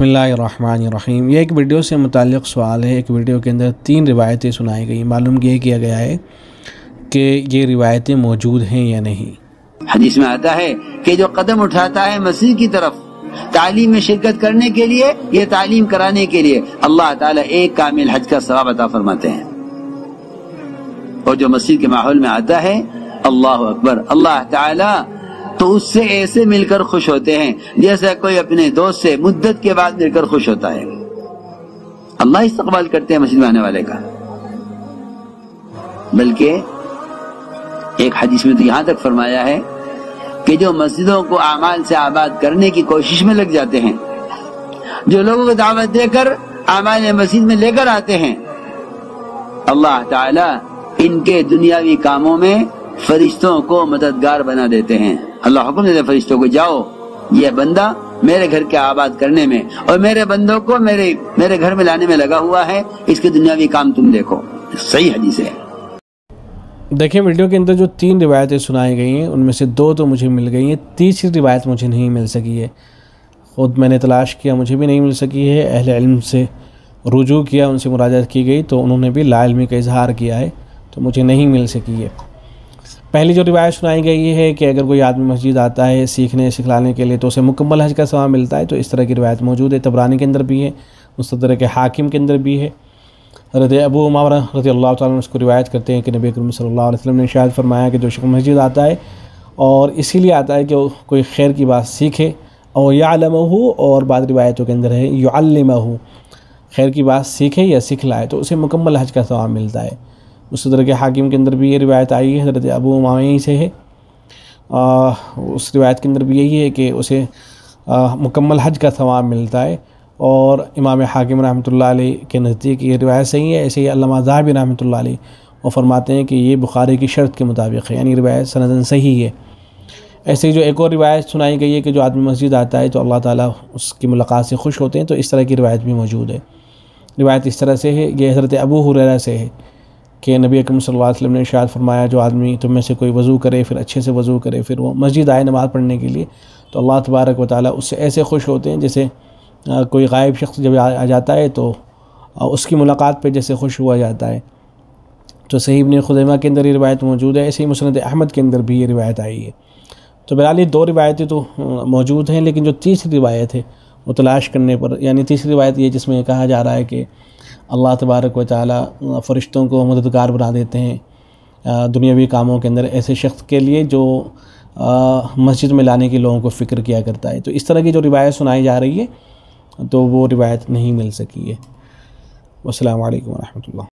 بسم اللہ الرحمن الرحیم۔ یہ ایک ویڈیو سے متعلق سوال ہے۔ ایک ویڈیو کے اندر 3 روایتیں سنائی گئی۔ معلوم یہ کیا گیا ہے کہ یہ روایتیں موجود ہیں یا نہیں۔ حدیث میں آتا ہے کہ جو قدم اٹھاتا ہے مسیح کی طرف تعلیم میں شرکت کرنے کے لیے، یہ تعلیم کرانے کے لیے، اللہ تعالیٰ ایک کامل حج کا ثواب عطا فرماتے ہیں۔ اور جو مسیح کے ماحول میں آتا ہے، اللہ اکبر، اللہ تعالیٰ تو اس سے ایسے مل کر خوش ہوتے ہیں جیسا کوئی اپنے دوست سے مدت کے بعد مل کر خوش ہوتا ہے۔ اللہ استقبال کرتے ہیں مسجد میں آنے والے کا۔ بلکہ ایک حدیث میں تو یہاں تک فرمایا ہے کہ جو مسجدوں کو اعمال سے آباد کرنے کی کوشش میں لگ جاتے ہیں، جو لوگوں کو دعوت دے کر اعمال مسجد میں لے کر آتے ہیں، اللہ تعالیٰ ان کے دنیاوی کاموں میں فرشتوں کو مددگار بنا دیتے ہیں۔ اللہ حکم دیتے فرشتوں کو، جاؤ یہ بندہ میرے گھر کے آباد کرنے میں اور میرے بندوں کو میرے گھر میں لانے میں لگا ہوا ہے، اس کے دنیاوی کام تم دیکھو۔ صحیح حدیث ہے۔ دیکھیں ویڈیو کے اندر جو 3 روایتیں سنائی گئی ہیں ان میں سے 2 تو مجھے مل گئی ہیں، تیسری روایت مجھے نہیں مل سکی ہے۔ خود میں نے تلاش کیا، مجھے بھی نہیں مل سکی ہے۔ اہل علم سے رجوع کیا، ان سے مراجعت کی گئی تو انہوں نے بھی لا علمی کا اظہار کیا ہے، تو مجھے نہیں مل سکی ہے۔ پہلی جو روایت سنائی گئی یہ ہے کہ اگر کوئی آدمی مسجد آتا ہے سیکھنے سکھلانے کے لیے تو اسے مکمل حج کا ثواب ملتا ہے، تو اس طرح کی روایت موجود ہے۔ طبرانی کے اندر بھی ہے، مستدرک حاکم کے اندر بھی ہے۔ حضرت ابو امامہ رضی اللہ تعالیٰ عنہ اس کو روایت کرتے ہیں کہ نبی اکرم صلی اللہ علیہ وسلم نے ارشاد فرمایا کہ جو شخص مسجد آتا ہے اور اسی لیے آتا ہے کہ وہ کوئی خیر کی بات سیکھے، اور یعلمہ، اور بعض روایتوں کے اندر ہے یعلمہ، خیر کی بات سیکھے یا سکھلائے، تو اسے مکمل حج کا ثواب ملتا ہے۔ مستدرک حاکم کے اندر بھی یہ روایت آئی ہے، حضرت ابو امامہ سے ہے۔ اس روایت کے اندر بھی یہی ہے کہ اسے مکمل حج کا ثواب ملتا ہے، اور امام حاکم رحمۃ اللہ علیہ کے نزدیک یہ روایت صحیح ہے۔ ایسے ہی علامہ ذہبی رحمۃ اللہ علیہ وہ فرماتے ہیں کہ یہ بخاری کی شرط کے مطابق ہے، یعنی روایت سندن صحیح ہے۔ ایسے ہی جو ایک اور روایت سنائی گئی ہے کہ جو آدمی مسجد آتا ہے تو اللہ تعالیٰ اس کی ملاقات سے خوش ہوتے ہیں، تو اس طرح کی روایت بھی موجود ہے۔ روایت اس طرح سے ہے، یہ حضرت ابو ہریرہ سے ہے کہ نبی اکرم صلی اللہ علیہ وسلم نے ارشاد فرمایا جو آدمی تم میں سے کوئی وضو کرے، پھر اچھے سے وضو کرے، پھر وہ مسجد آئے نماز پڑھنے کے لیے، تو اللہ تبارک و تعالیٰ اس سے ایسے خوش ہوتے ہیں جیسے کوئی غائب شخص جب آ جاتا ہے تو اس کی ملاقات پہ جیسے خوش ہوا جاتا ہے۔ تو صحیح ابن خزیمہ کے اندر یہ روایت موجود ہے، ایسے ہی مسند احمد کے اندر بھی یہ روایت آئی ہے۔ تو بہرحال یہ 2 روایتیں تو موجود ہیں، لیکن جو تیسری روایت ہے وہ تلاش کرنے پر، یعنی تیسری روایت یہ جس میں کہا جا رہا ہے کہ اللہ تبارک و تعالیٰ فرشتوں کو مددگار بنا دیتے ہیں دنیاوی کاموں کے اندر ایسے شخص کے لیے جو مسجد میں لانے کے لوگوں کو فکر کیا کرتا ہے، تو اس طرح کی جو روایت سنائی جا رہی ہے تو وہ روایت نہیں مل سکی ہے۔ والسلام علیکم ورحمۃ اللہ۔